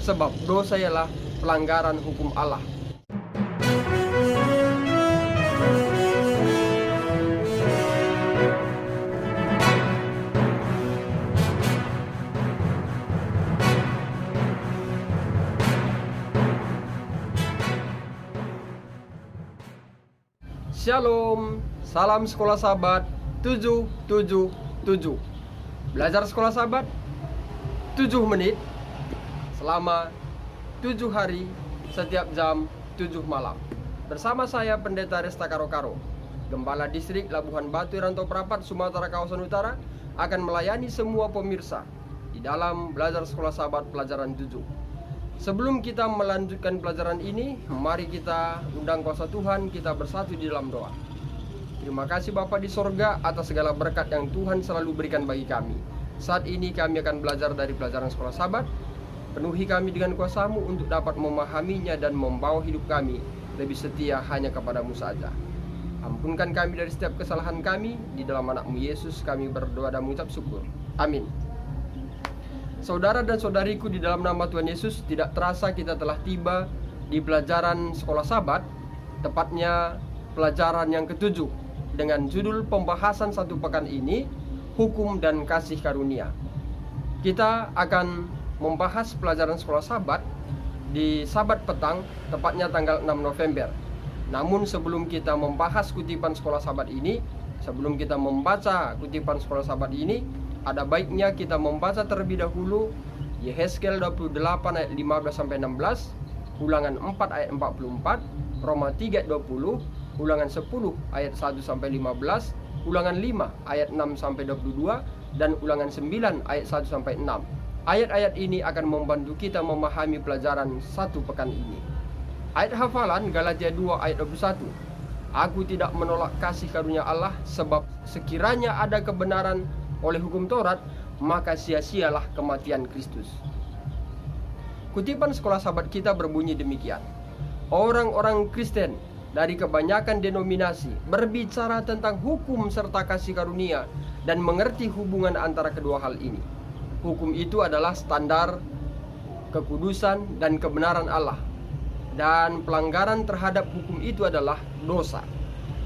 sebab dosa ialah pelanggaran hukum Allah. Shalom, salam sekolah sahabat 777. Belajar sekolah sahabat 7 menit selama 7 hari setiap jam 7 malam. Bersama saya Pendeta Resta Karo-Karo, Gembala Distrik Labuhan Batu Rantau Prapat, Sumatera Kawasan Utara, akan melayani semua pemirsa di dalam belajar sekolah sahabat pelajaran 7. Sebelum kita melanjutkan pelajaran ini, mari kita undang kuasa Tuhan, kita bersatu di dalam doa. Terima kasih Bapa di sorga atas segala berkat yang Tuhan selalu berikan bagi kami. Saat ini kami akan belajar dari pelajaran sekolah sahabat. Penuhi kami dengan kuasa-Mu untuk dapat memahaminya dan membawa hidup kami lebih setia hanya kepadamu saja. Ampunkan kami dari setiap kesalahan kami. Di dalam anak-Mu Yesus kami berdoa dan mengucap syukur. Amin. Saudara dan saudariku, di dalam nama Tuhan Yesus, tidak terasa kita telah tiba di pelajaran sekolah sahabat, tepatnya pelajaran yang ke-7, dengan judul pembahasan satu pekan ini, hukum dan kasih karunia. Kita akan membahas pelajaran sekolah sahabat di Sabat petang, tepatnya tanggal 6 November. Namun sebelum kita membahas kutipan sekolah sahabat ini, sebelum kita membaca kutipan sekolah sahabat ini, ada baiknya kita membaca terlebih dahulu Yehezkiel 28 ayat 15-16, Ulangan 4 ayat 44, Roma 3:20, Ulangan 10 ayat 1-15, Ulangan 5 ayat 6-22, dan Ulangan 9 ayat 1-6. Ayat-ayat ini akan membantu kita memahami pelajaran satu pekan ini. Ayat hafalan Galatia 2 ayat 21. Aku tidak menolak kasih karunia Allah, sebab sekiranya ada kebenaran oleh hukum Taurat, maka sia-sialah kematian Kristus. Kutipan sekolah sahabat kita berbunyi demikian. Orang-orang Kristen dari kebanyakan denominasi berbicara tentang hukum serta kasih karunia dan mengerti hubungan antara kedua hal ini. Hukum itu adalah standar kekudusan dan kebenaran Allah, dan pelanggaran terhadap hukum itu adalah dosa.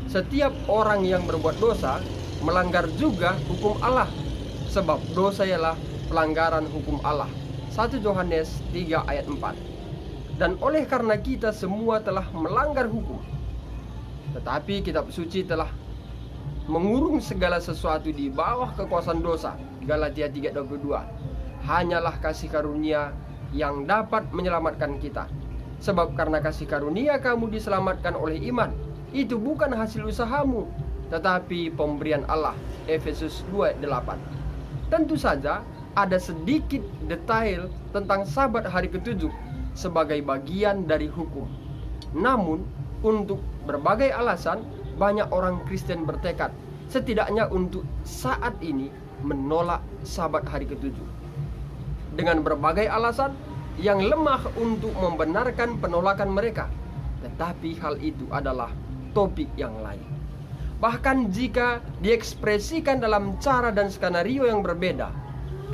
Setiap orang yang berbuat dosa melanggar juga hukum Allah, sebab dosa ialah pelanggaran hukum Allah. 1 Yohanes 3 ayat 4. Dan oleh karena kita semua telah melanggar hukum, tetapi kitab suci telah mengurung segala sesuatu di bawah kekuasaan dosa. Galatia 3:22. Hanyalah kasih karunia yang dapat menyelamatkan kita. Sebab karena kasih karunia kamu diselamatkan oleh iman. Itu bukan hasil usahamu, tetapi pemberian Allah. Efesus 2:8. Tentu saja ada sedikit detail tentang Sabat hari ke-7 sebagai bagian dari hukum. Namun untuk berbagai alasan, banyak orang Kristen bertekad setidaknya untuk saat ini menolak Sabat hari ke-7 dengan berbagai alasan yang lemah untuk membenarkan penolakan mereka. Tetapi hal itu adalah topik yang lain. Bahkan jika diekspresikan dalam cara dan skenario yang berbeda,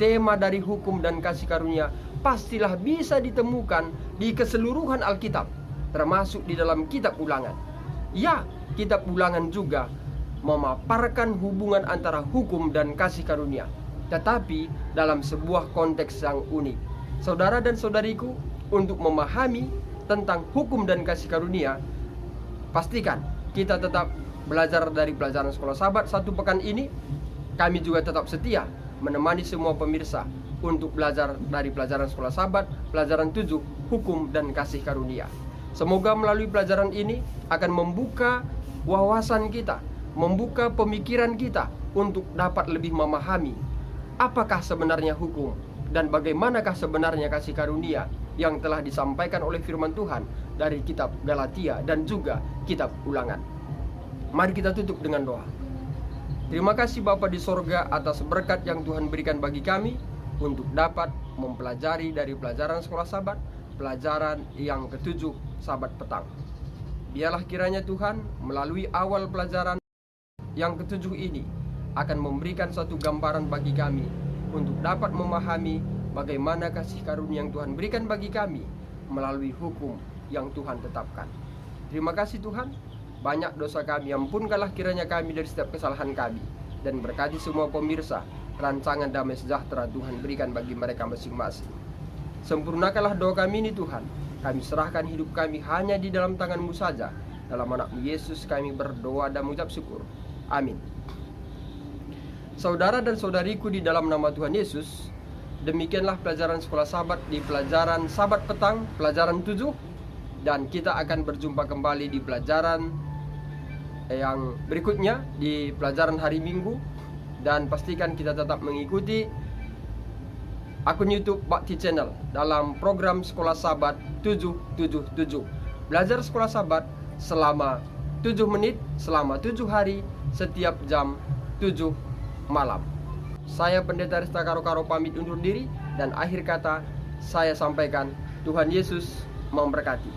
tema dari hukum dan kasih karunia pastilah bisa ditemukan di keseluruhan Alkitab, termasuk di dalam kitab Ulangan. Ya, kitab Ulangan juga memaparkan hubungan antara hukum dan kasih karunia, tetapi dalam sebuah konteks yang unik. Saudara dan saudariku, untuk memahami tentang hukum dan kasih karunia, pastikan kita tetap belajar dari pelajaran sekolah sahabat satu pekan ini. Kami juga tetap setia menemani semua pemirsa untuk belajar dari pelajaran sekolah sahabat, pelajaran 7, hukum dan kasih karunia. Semoga melalui pelajaran ini akan membuka wawasan kita, membuka pemikiran kita untuk dapat lebih memahami apakah sebenarnya hukum dan bagaimanakah sebenarnya kasih karunia yang telah disampaikan oleh firman Tuhan dari kitab Galatia dan juga kitab Ulangan. Mari kita tutup dengan doa. Terima kasih Bapa di sorga atas berkat yang Tuhan berikan bagi kami untuk dapat mempelajari dari pelajaran sekolah sahabat, pelajaran yang ke-7 Sabat petang. Biarlah kiranya Tuhan melalui awal pelajaran yang ke-7 ini akan memberikan satu gambaran bagi kami untuk dapat memahami bagaimana kasih karunia yang Tuhan berikan bagi kami melalui hukum yang Tuhan tetapkan. Terima kasih Tuhan, banyak dosa kami, ampunkanlah kiranya kami dari setiap kesalahan kami, dan berkati semua pemirsa rancangan damai sejahtera Tuhan berikan bagi mereka masing-masing. Sempurnakanlah doa kami ini Tuhan, kami serahkan hidup kami hanya di dalam tangan-Mu saja. Dalam nama-Mu Yesus kami berdoa dan mengucap syukur. Amin. Saudara dan saudariku di dalam nama Tuhan Yesus, demikianlah pelajaran sekolah Sabat di pelajaran Sabat petang, pelajaran 7. Dan kita akan berjumpa kembali di pelajaran yang berikutnya, di pelajaran hari Minggu. Dan pastikan kita tetap mengikuti akun YouTube Bakti Channel dalam program Sekolah Sabat 777. Belajar Sekolah Sabat selama 7 menit, selama 7 hari, setiap jam 7 malam. Saya Pendeta Resta Karo-Karo pamit undur diri, dan akhir kata saya sampaikan, Tuhan Yesus memberkati.